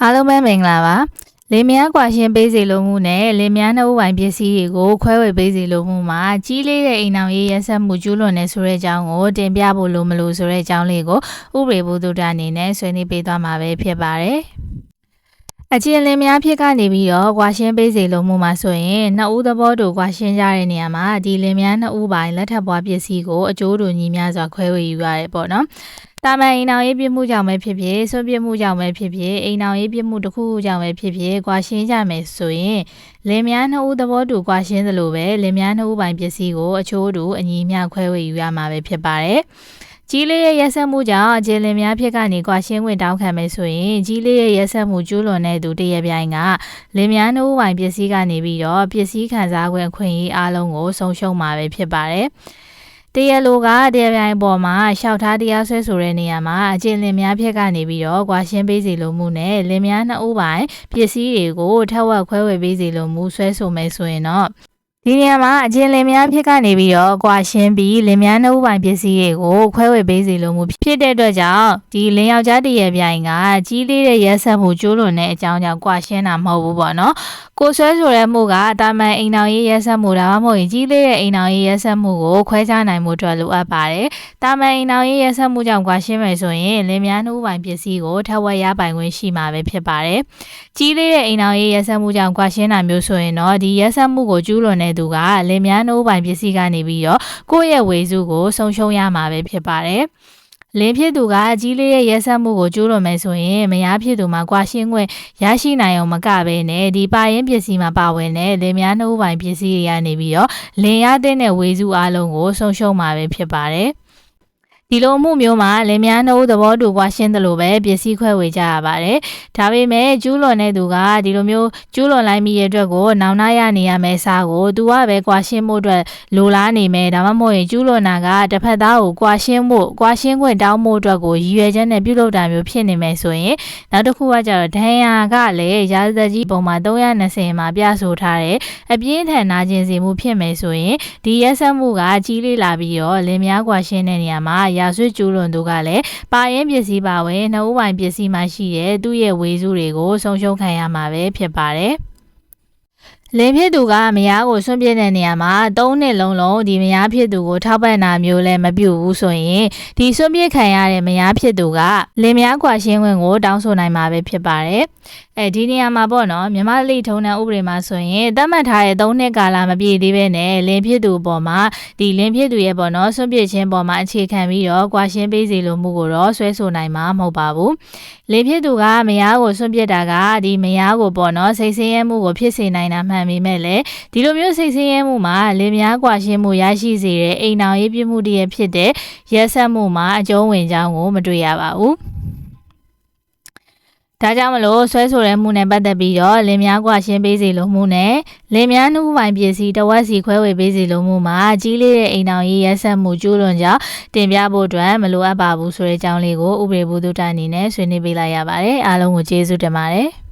အားလုံးပဲမင်္ဂလာပါလင်မယားကွာရှင်းပေးစီလိုမှုနဲ့လင်မယားနှစ်ဦးပိုင်ပစ္စည်းတွေကိုခွဲဝေပေးစီလိုမှုမှာကြီးလေးတဲ့အိမ်အောင်ရေးရက်ဆက်မှုကျူးလွန်နေဆိုတဲ့အကြောင်းကိုတင်ပြဖို့လိုမလို့ဆိုတဲ့အကြောင်းလေးကိုဥပဒေဘုဒ္ဓအနေနဲ့ဆွေးနွေးပေးသွားမှာပဲဖြစ်ပါတယ်အချင်းလင်မယားဖြစ်ကနေပြီးတော့ကွာရှင်းပေးစီလိုမှုမှာဆိုရင်နှစ်ဦးသဘောတူကွာရှင်းကြတဲ့နေရာမှာဒီလင်မယားနှစ်ဦးပိုင်လက်ထပ်ပွားပစ္စည်းကိုအကျိုးတူညီမျှစွာခွဲဝေယူရတယ်ပေါ့နော်တာမန်အိမ်အောင်ရေးပြမှုကြောင့်ပဲဖြစ်ဖြစ်ဆွပြမှုကြောင့်ပဲဖြစ်ဖြစ်အိမ်အောင်ရေးပြမှုတစ်ခုခုကြောင့်ပဲဖြစ်ဖြစ်ကွာရှင်းကြမယ်ဆိုရင်လင်မယားနှစ်ဦးသဘောတူကွာရှင်းသလိုပဲလင်မယားနှစ်ဦးပိုင်ပစ္စည်းကိုအချိုးတူအညီမျှခွဲဝေယူရမှာပဲဖြစ်ပါတယ်ကြီးလေးရဲ့ရက်ဆက်မှုကြောင့်အကျဉ်းလင်များဖြစ်ကနေကွာရှင်းခွင့်တောင်းခံမယ်ဆိုရင်ကြီးလေးရဲ့ရက်ဆက်မှုကျူးလွန်တဲ့သူတရပြိုင်ကလင်များနှုတ်ဝိုင်ပစ္စည်းကနေပြီးတော့ပစ္စည်းခံစားခွင့်အခွင့်အရေးအလုံးကိုဆုံးရှုံးမှာပဲဖြစ်ပါတယ်တရားလိုကတရားပြိုင်ပေါ်မှာလျှောက်ထားတရားစွဲဆိုတဲ့နေရာမှာအကျဉ်းလင်များဖြစ်ကနေပြီးတော့ကွာရှင်းပေးစီလိုမှုနဲ့လင်များနှစ်ဦးပိုင်ပစ္စည်းတွေကိုထက်ဝက်ခွဲဝေပေးစီလိုမှုဆွဲဆိုမယ်ဆိုရင်တော့ဒီနေရာမှာအကျဉ်းလင်များဖြစ်ကနေပြီးတော့ကွာရှင်းပြီးလင်များနှုတ်ပိုင်ပစ္စည်းတွေကိုခွဲဝေပေးစီလိုမှုဖြစ်တဲ့အတွက်ကြောင့်ဒီလင်ယောက်ျားတရပြိုင်ကကြီးလေးတဲ့ရက်ဆက်မှုကျိုးလွန်တဲ့အကြောင်းကြောင့်ကွာရှင်းတာမဟုတ်ဘူးပေါ့နော်ကိုဆွဲဆိုတဲ့မှုကတာမန်အိမ်အောင်ရေးရက်ဆက်မှုဒါမှမဟုတ်ရင်ကြီးလေးတဲ့အိမ်အောင်ရေးရက်ဆက်မှုကိုခွဲခြားနိုင်မှုအတွက်လိုအပ်ပါတယ်တာမန်အိမ်အောင်ရေးရက်ဆက်မှုကြောင့်ကွာရှင်းမယ်ဆိုရင်လင်များနှုတ်ပိုင်ပစ္စည်းကိုထက်ဝက်ရပိုင်ခွင့်ရှိမှာပဲဖြစ်ပါတယ်ကြီးလေးတဲ့အိမ်အောင်ရေးရက်ဆက်မှုကြောင့်ကွာရှင်းတာမျိုးဆိုရင်တော့ဒီရက်ဆက်မှုကိုကျူးလွန်တဲ့သူကလင်မယားနှုတ်ပိုင်ပစ္စည်းကနေပြီးတော့ကိုယ့်ရဲ့ဝေစုကိုဆုံးရှုံးရမှာပဲဖြစ်ပါတယ်လင်ဖြစ်သူကအကြီးလေးရဲ့ရက်ဆက်မှုကိုကျူးလွန်မယ်ဆိုရင်မယားဖြစ်သူမှာကွာရှင်းခွင့်ရရှိနိုင်အောင်မကဘဲနဲ့ဒီပါရင်ပစ္စည်းမှာပါဝင်တဲ့လင်မယားနှုတ်ပိုင်ပစ္စည်းတွေကနေပြီးတော့လင်ရတဲ့ဝေစုအလုံးကိုဆုံးရှုံးမှာပဲဖြစ်ပါတယ်ဒီလိုမှုမျိုးမှာလင်မယားနှုတ်သဘောတူကွာရှင်းတယ်လို့ပဲပစ္စည်းခွဲဝေကြရပါတယ်။ဒါပေမဲ့ကျူးလွန်တဲ့သူကဒီလိုမျိုးကျူးလွန်လိုက်မိရဲ့အတွက်ကိုနောင်နာရနေရမယ်စားကိုသူကပဲကွာရှင်းမှုအတွက်လိုလားနေမယ်ဒါမှမဟုတ်ရင်ကျူးလွန်တာကတစ်ဖက်သားကိုကွာရှင်းခွင့်တောင်းမှုအတွက်ကိုရည်ရွယ်ချက်နဲ့ပြုလုပ်တာမျိုးဖြစ်နေမယ်ဆိုရင်နောက်တစ်ခုကကျတော့ဒဏ်ရာကလည်းရာဇသက်ကြီးပုံမှာ320မှာပြဆိုထားတဲ့အပြင်းထန်နာကျင်စေမှုဖြစ်မယ်ဆိုရင်ဒီရက်ဆက်မှုကကြီးလေးလာပြီးတော့လင်မယားကွာရှင်းတဲ့နေရာမှာရာဇဝတ်ကျူးလွန်သူကလည်းပါရင်ပစ္စည်းပါဝင်နှုတ်ပိုင်ပစ္စည်းမှရှိတဲ့သူ့ရဲ့ဝေစုတွေကိုဆုံးရှုံးခံရမှာပဲဖြစ်ပါတယ်လင်ဖြစ်သူကမယားကိုဆွန့်ပစ်တဲ့နေရာမှာ3နှစ်လုံးဒီမယားဖြစ်သူကိုထောက်ပံ့တာမျိုးလည်းမပြုဘူးဆိုရင်ဒီဆွန့်ပစ်ခံရတဲ့မယားဖြစ်သူကလင်မယားကွာရှင်းခွင့်ကိုတောင်းဆိုနိုင်မှာပဲဖြစ်ပါတယ်ဒီနေရာမှာပေါ့နော်မြန်မာလိထုံးတဲ့ဥပဒေမှာဆိုရင်သတ်မှတ်ထားတဲ့3နှစ်ကာလမပြည့်သေးပဲနဲ့လင်ဖြစ်သူပေါ်မှာဒီလင်ဖြစ်သူရဲ့ပေါ့နော်ဆွန့်ပစ်ခြင်းပေါ်မှာအခြေခံပြီးတော့ကွာရှင်းပေးစီလိုမှုကိုတော့ဆွဲဆိုနိုင်မှာမဟုတ်ပါဘူးလင်ဖြစ်သူကမယားကိုဆွန့်ပစ်တာကဒီမယားကိုပေါ့နော်စိတ်ဆင်းရဲမှုကိုဖြစ်စေနိုင်တာမှန်ပေမဲ့လည်းဒီလိုမျိုးစိတ်ဆင်းရဲမှုမှာလင်မယားကွာရှင်းမှုရရှိစေတဲ့အိမ်အောင်ရေးပြမှုတည်းဖြစ်တဲ့ရက်ဆက်မှုမှာအကျုံးဝင်ကြောင်းကိုမတွေ့ရပါဘူးဒါကြောင့်မလို့ဆွဲဆိုတဲ့မှုနဲ့ပတ်သက်ပြီးတော့လင်မယားကွာရှင်းပေးစီလိုမှုနဲ့လင်မယားနှုတ်ပိုင်ပစ္စည်းတဝက်စီခွဲဝေပေးစီလိုမှုမှာကြီးလေးတဲ့အိမ်အောင်ရေးရက်ဆက်မှုကျူးလွန်ကြောင်းတင်ပြဖို့အတွက်မလိုအပ်ပါဘူးဆိုတဲ့အကြောင်းလေးကိုဥပဒေဘုဒ္ဓအနေနဲ့ဆွေးနွေးပေးလိုက်ရပါတယ်အားလုံးကိုကျေးဇူးတင်ပါတယ်